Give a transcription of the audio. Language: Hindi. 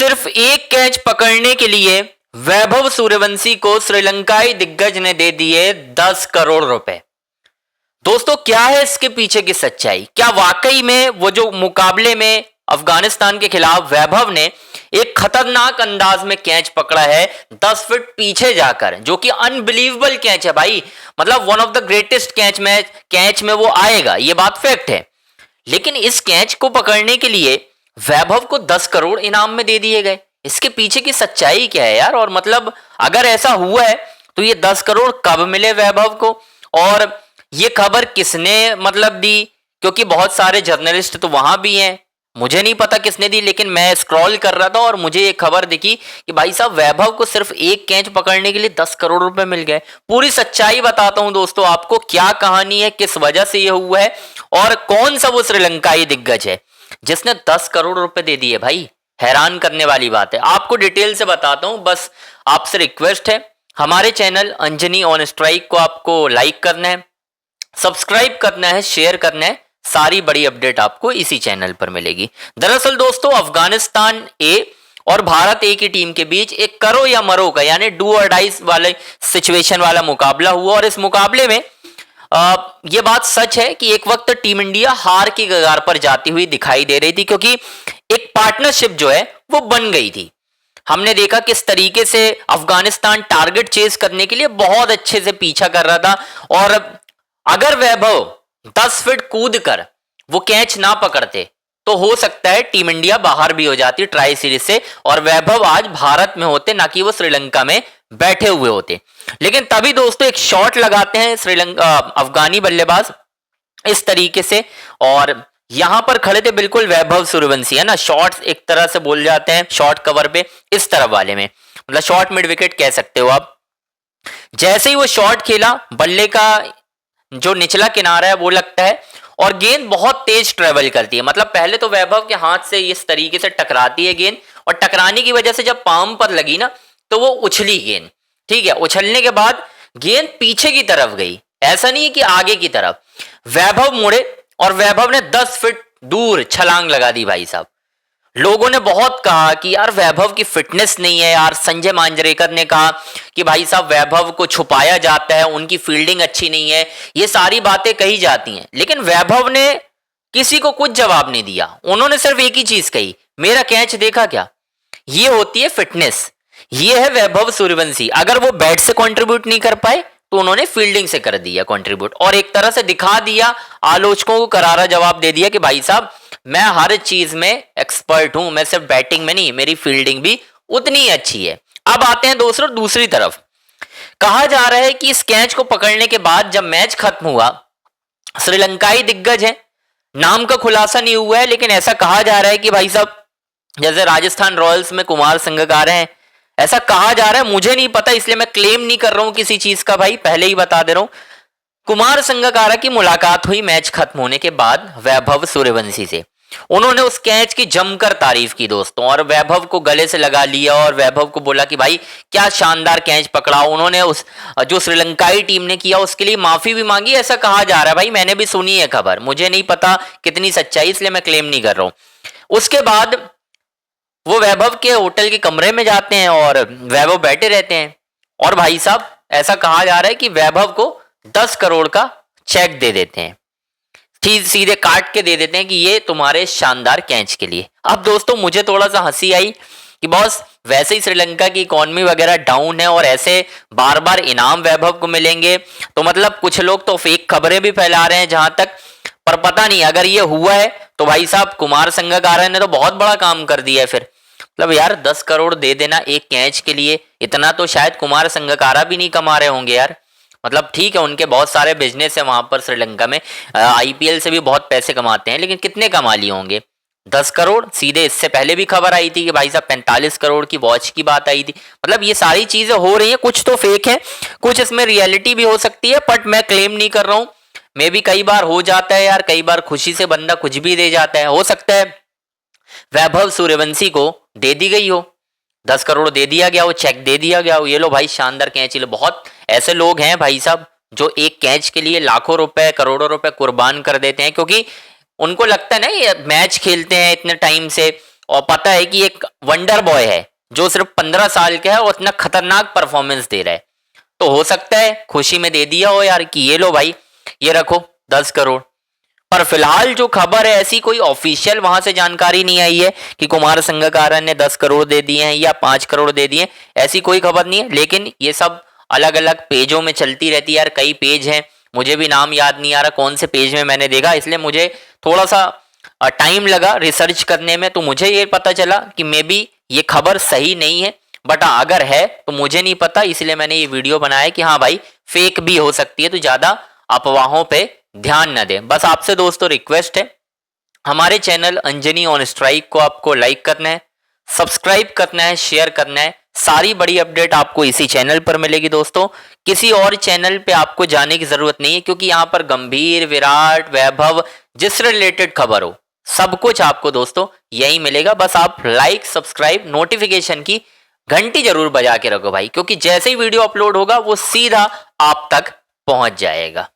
सिर्फ एक कैच पकड़ने के लिए वैभव सूर्यवंशी को श्रीलंकाई दिग्गज ने दे दिए 10 करोड़ रुपए। दोस्तों, क्या है इसके पीछे की सच्चाई? क्या वाकई में वो जो मुकाबले में अफगानिस्तान के खिलाफ वैभव ने एक खतरनाक अंदाज में कैच पकड़ा है 10 फीट पीछे जाकर, जो कि अनबिलीवेबल कैच है भाई। मतलब one of the greatest catch में वो आएगा, ये बात फैक्ट है। लेकिन इस कैच को पकड़ने के लिए वैभव को 10 करोड़ इनाम में दे दिए गए। इसके पीछे की सच्चाई क्या है यार? और मतलब अगर ऐसा हुआ है तो ये 10 करोड़ कब मिले वैभव को, और ये खबर किसने मतलब दी? क्योंकि बहुत सारे जर्नलिस्ट तो वहां भी हैं, मुझे नहीं पता किसने दी, लेकिन मैं स्क्रॉल कर रहा था और मुझे ये खबर दिखी कि भाई साहब वैभव को सिर्फ एक कैच पकड़ने के लिए 10 करोड़ रुपए मिल गए। पूरी सच्चाई बताता हूं दोस्तों आपको, क्या कहानी है, किस वजह से ये हुआ है और कौन सा वो श्रीलंकाई दिग्गज है जिसने 10 करोड़ रुपए दे दिए। भाई हैरान करने वाली बात है। आपको डिटेल से बताता हूं, बस आपसे रिक्वेस्ट है, हमारे चैनल अंजनी ऑन स्ट्राइक को आपको लाइक करना है, सब्सक्राइब करना है, शेयर करना है। सारी बड़ी अपडेट आपको इसी चैनल पर मिलेगी। दरअसल दोस्तों, अफगानिस्तान ए और भारत ए की टीम के बीच एक करो या मरो का यानी डू और डाई वाले सिचुएशन वाला मुकाबला हुआ, और इस मुकाबले में ये बात सच है कि एक वक्त टीम इंडिया हार की कगार पर जाती हुई दिखाई दे रही थी, क्योंकि एक पार्टनरशिप जो है वो बन गई थी। हमने देखा किस तरीके से अफगानिस्तान टारगेट चेस करने के लिए बहुत अच्छे से पीछा कर रहा था, और अगर वैभव 10 फीट कूद कर वो कैच ना पकड़ते तो हो सकता है टीम इंडिया बाहर भी हो जाती ट्राई सीरीज से, और वैभव आज भारत में होते, ना कि वो श्रीलंका में बैठे हुए होते। लेकिन तभी दोस्तों एक शॉट लगाते हैं श्रीलंका अफगानी बल्लेबाज इस तरीके से, और यहां पर खड़े थे बिल्कुल वैभव सूर्यवंशी, है ना। शॉट एक तरह से बोल जाते हैं शॉट कवर पे, इस तरफ वाले में, मतलब शॉट मिड विकेट कह सकते हो आप। जैसे ही वो शॉट खेला, बल्ले का जो निचला किनारा है वो लगता है और गेंद बहुत तेज ट्रेवल करती है। मतलब पहले तो वैभव के हाथ से इस तरीके से टकराती है गेंद, और टकराने की वजह से जब पाम पर लगी ना तो वो उछली गेंद, ठीक है। उछलने के बाद गेंद पीछे की तरफ गई, ऐसा नहीं है कि आगे की तरफ। वैभव मुड़े और वैभव ने 10 फीट दूर छलांग लगा दी भाई साहब। लोगों ने बहुत कहा कि यार वैभव की फिटनेस नहीं है यार। संजय मांजरेकर ने कहा कि भाई साहब वैभव को छुपाया जाता है, उनकी फील्डिंग अच्छी नहीं है, ये सारी बातें कही जाती हैं। लेकिन वैभव ने किसी को कुछ जवाब नहीं दिया। उन्होंने सिर्फ एक ही चीज कही, मेरा कैच देखा क्या? ये होती है फिटनेस, ये है वैभव सूर्यवंशी। अगर वो बैट से कंट्रीब्यूट नहीं कर पाए तो उन्होंने फील्डिंग से कर दिया कंट्रीब्यूट, और एक तरह से दिखा दिया, आलोचकों को करारा जवाब दे दिया कि भाई साहब मैं हर चीज में एक्सपर्ट हूं, मैं सिर्फ बैटिंग में नहीं, मेरी फील्डिंग भी उतनी ही अच्छी है। अब आते हैं दोस्तों दूसरी तरफ। कहा जा रहा है कि इस कैच को पकड़ने के बाद जब मैच खत्म हुआ, श्रीलंकाई दिग्गज है, नाम का खुलासा नहीं हुआ है, लेकिन ऐसा कहा जा रहा है कि भाई साहब जैसे राजस्थान रॉयल्स में कुमार संगकारा हैं, ऐसा कहा जा रहा है, मुझे नहीं पता इसलिए मैं क्लेम नहीं कर रहा हूं किसी चीज का भाई, पहले ही बता दे रहा हूं। कुमार संगकारा की मुलाकात हुई मैच खत्म होने के बाद वैभव सूर्यवंशी से। उन्होंने उस कैच की जमकर तारीफ की दोस्तों, और वैभव को गले से लगा लिया और वैभव को बोला कि भाई क्या शानदार कैच पकड़ा। उन्होंने उस जो श्रीलंकाई टीम ने किया उसके लिए माफी भी मांगी, ऐसा कहा जा रहा है भाई। मैंने भी सुनी है खबर, मुझे नहीं पता कितनी सच्चाई, इसलिए मैं क्लेम नहीं कर रहा हूं। उसके बाद वो वैभव के होटल के कमरे में जाते हैं और वैभव बैठे रहते हैं, और भाई साहब ऐसा कहा जा रहा है कि वैभव को 10 करोड़ का चेक दे देते हैं, सीधे काट के दे देते हैं कि ये तुम्हारे शानदार कैच के लिए। अब दोस्तों मुझे थोड़ा सा हंसी आई कि बॉस वैसे ही श्रीलंका की इकोनॉमी वगैरह डाउन है और ऐसे बार बार इनाम वैभव को मिलेंगे, तो मतलब कुछ लोग तो फेक खबरें भी फैला रहे हैं जहां तक, पर पता नहीं अगर ये हुआ है तो भाई साहब कुमार संगकारा ने तो बहुत बड़ा काम कर दिया है फिर। मतलब यार 10 करोड़ दे देना एक कैच के लिए, इतना तो शायद कुमार संगकारा भी नहीं कमा रहे होंगे यार। मतलब ठीक है उनके बहुत सारे बिजनेस है वहां पर श्रीलंका में, आईपीएल से भी बहुत पैसे कमाते हैं, लेकिन कितने कमा लिए होंगे? 10 करोड़ सीधे। इससे पहले भी खबर आई थी कि भाई साहब 45 करोड़ की वॉच की बात आई थी। मतलब ये सारी चीजें हो रही हैं, कुछ तो फेक है, कुछ इसमें रियलिटी भी हो सकती है, बट मैं क्लेम नहीं कर रहा हूं। मे भी कई बार हो जाता है यार, कई बार खुशी से बंदा कुछ भी दे जाता है। हो सकता है वैभव सूर्यवंशी को दे दी गई हो, 10 करोड़ दे दिया गया हो, चेक दे दिया गया हो, ये लो भाई शानदार कैच लो। बहुत ऐसे लोग हैं भाई साहब जो एक कैच के लिए लाखों रुपए करोड़ों रुपए कुर्बान कर देते हैं, क्योंकि उनको लगता है ना ये मैच खेलते हैं इतने टाइम से और पता है कि एक वंडर बॉय है जो सिर्फ 15 साल का है और इतना खतरनाक परफॉर्मेंस दे रहा है, तो हो सकता है खुशी में दे दिया हो यार कि ये लो भाई, ये रखो 10 करोड़। पर फिलहाल जो खबर है, ऐसी कोई ऑफिशियल वहां से जानकारी नहीं आई है कि कुमार संगकारा ने 10 करोड़ दे दिए हैं या 5 करोड़ दे दिए, ऐसी कोई खबर नहीं है। लेकिन ये सब अलग अलग पेजों में चलती रहती है यार, कई पेज हैं, मुझे भी नाम याद नहीं आ रहा कौन से पेज में मैंने देखा, इसलिए मुझे थोड़ा सा टाइम लगा रिसर्च करने में, तो मुझे ये पता चला कि मे बी ये खबर सही नहीं है, बट अगर है तो मुझे नहीं पता, इसलिए मैंने ये वीडियो बनाया कि हाँ भाई फेक भी हो सकती है, तो ज्यादा अफवाहों पे ध्यान न दें। बस आपसे दोस्तों रिक्वेस्ट है, हमारे चैनल अंजनी ऑन स्ट्राइक को आपको लाइक करना है, सब्सक्राइब करना है, शेयर करना है। सारी बड़ी अपडेट आपको इसी चैनल पर मिलेगी दोस्तों, किसी और चैनल पे आपको जाने की जरूरत नहीं है, क्योंकि यहाँ पर गंभीर, विराट, वैभव जिससे रिलेटेड खबर हो सब कुछ आपको दोस्तों यही मिलेगा। बस आप लाइक, सब्सक्राइब, नोटिफिकेशन की घंटी जरूर बजा के रखो भाई, क्योंकि जैसे ही वीडियो अपलोड होगा वो सीधा आप तक पहुंच जाएगा।